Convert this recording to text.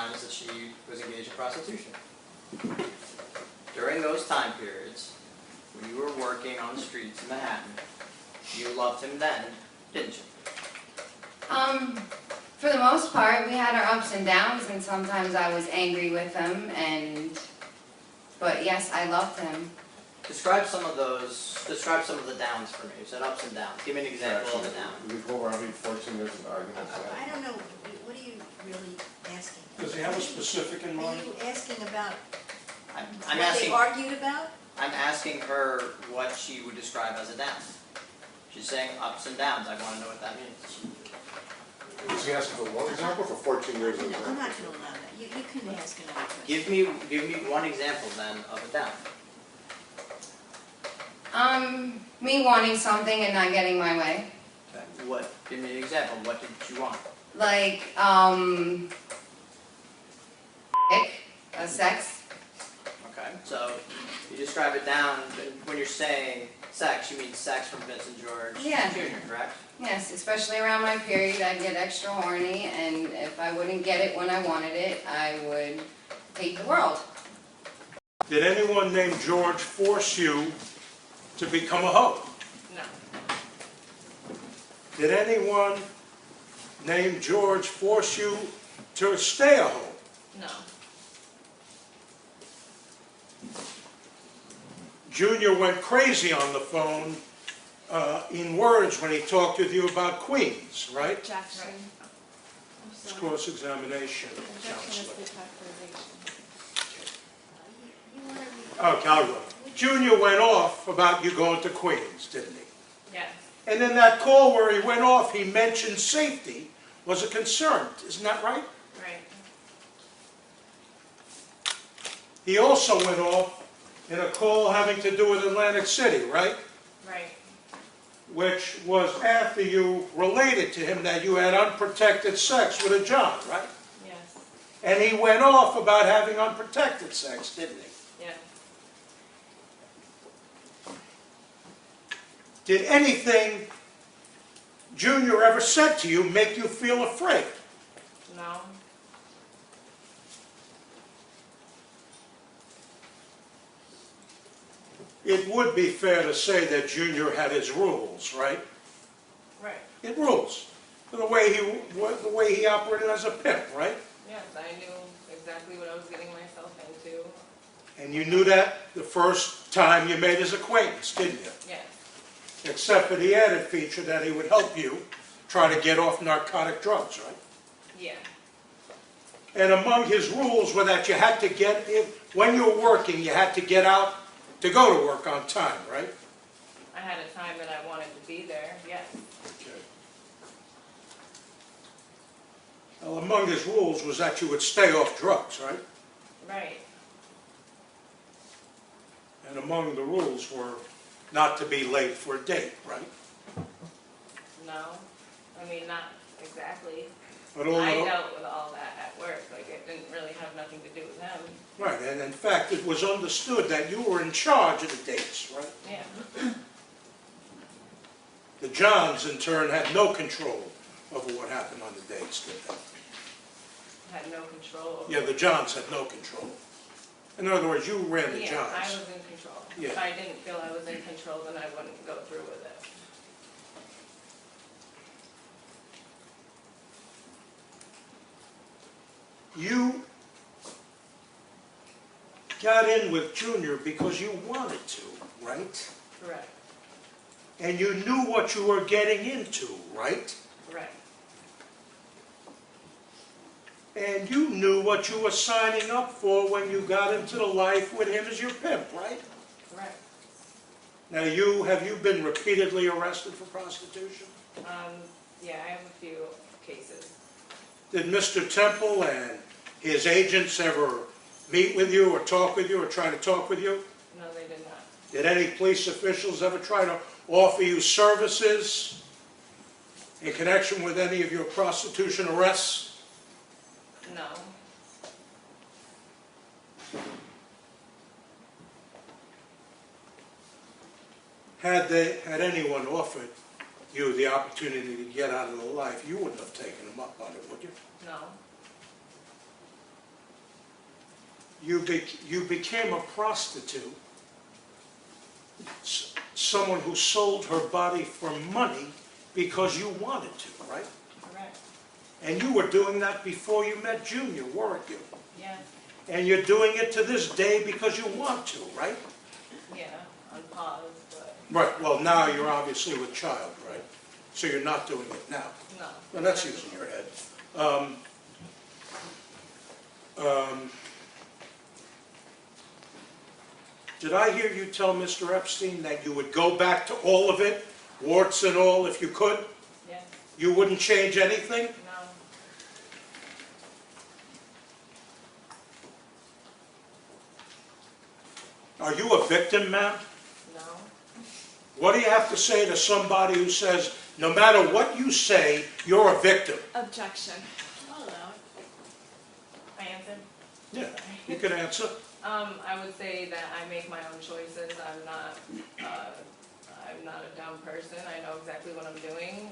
times that she was engaged in prostitution. During those time periods, when you were working on the streets in Manhattan, you loved him then, didn't you? For the most part, we had our ups and downs, and sometimes I was angry with him, but yes, I loved him. Describe some of the downs for me. You said ups and downs. Give me an example of a down. We go around 14 years of arguments. I don't know, what are you really asking? Does he have a specific in Are mind? you asking about I'm what asking. they argued about? I'm asking her what she would describe as a down. She's saying ups and downs. I want to know what that means. Is he asking for one example or for 14 years of No, I'm example? not going to allow that. You can ask another question. Give me one example then of a down. Me wanting something and not getting my way. Okay. What? Give me an example. What did you want? Like, sex. Okay. So you describe it down. When you're saying sex, you mean sex from Vincent George Yeah. Jr., correct? Yes, especially around my period, I'd get extra horny, and if I wouldn't get it when I wanted it, I would hate the world. Did anyone named George force you to become a hoe? No. Did anyone named George force you to stay a hoe? No. Junior went crazy on the phone in words when he talked with you about Queens, right? Objection. It's cross-examination. Objection is detectorization. You want to Okay, I'll go. Junior went off about you going to Queens, didn't he? Yes. And in that call where he went off, he mentioned safety was a concern. Isn't that right? Right. He also went off in a call having to do with Atlantic City, right? Right. Which was after you related to him that you had unprotected sex with a John, right? Yes. And he went off about having unprotected sex, didn't he? Yes. Did anything Junior ever said to you make you feel afraid? No. It would be fair to say that Junior had his rules, right? Right. It rules. The way he operated as a pimp, right? Yes, I knew exactly what I was getting myself into. And you knew that the first time you made his acquaintance, didn't you? Yes. Except for the added feature that he would help you try to get off narcotic drugs, right? Yeah. And among his rules were that you had to get, when you were working, you had to get out to go to work on time, right? I had a time that I wanted to be there, yes. Okay. Well, among his rules was that you would stay off drugs, right? Right. And among the rules were not to be late for a date, right? No. I mean, not exactly. But I dealt with all that at work. Like, it didn't really have nothing to do with him. right, and in fact, it was understood that you were in charge of the dates, right? Yeah. The Johns, in turn, had no control over what happened on the dates, did they? I had no control over Yeah, the Johns had no control. In other words, you ran the Yeah, Johns. I was in control. Yeah. If I didn't feel I was in control, then I wouldn't go through with it. You got in with Junior because you wanted to, right? Correct. And you knew what you were getting into, right? Correct. And you knew what you were signing up for when you got into the life with him as your pimp, right? Correct. Now, have you been repeatedly arrested for prostitution? Yeah, I have a few cases. Did Mr. Temple and his agents ever meet with you or talk with you or try to talk with you? No, they did not. Did any police officials ever try to offer you services in connection with any of your prostitution arrests? No. Had anyone offered you the opportunity to get out of the life, you wouldn't have taken them up on it, would you? No. you became a prostitute, someone who sold her body for money because you wanted to, right? Correct. And you were doing that before you met Junior, weren't you? Yeah. And you're doing it to this day because you want to, right? Yeah. On pause, but Right, well, now you're obviously with child, right? So you're not doing it now. no. Well, that's using your head. Did I hear you tell Mr. Epstein that you would go back to all of it, warts and all, if you could? Yes. You wouldn't change anything? No. Are you a victim, ma'am? No. What do you have to say to somebody who says, no matter what you say, you're a victim? Objection. I'll allow it. I answer. Yeah, you can answer. I would say that I make my own choices. I'm not a dumb person. I know exactly what I'm doing,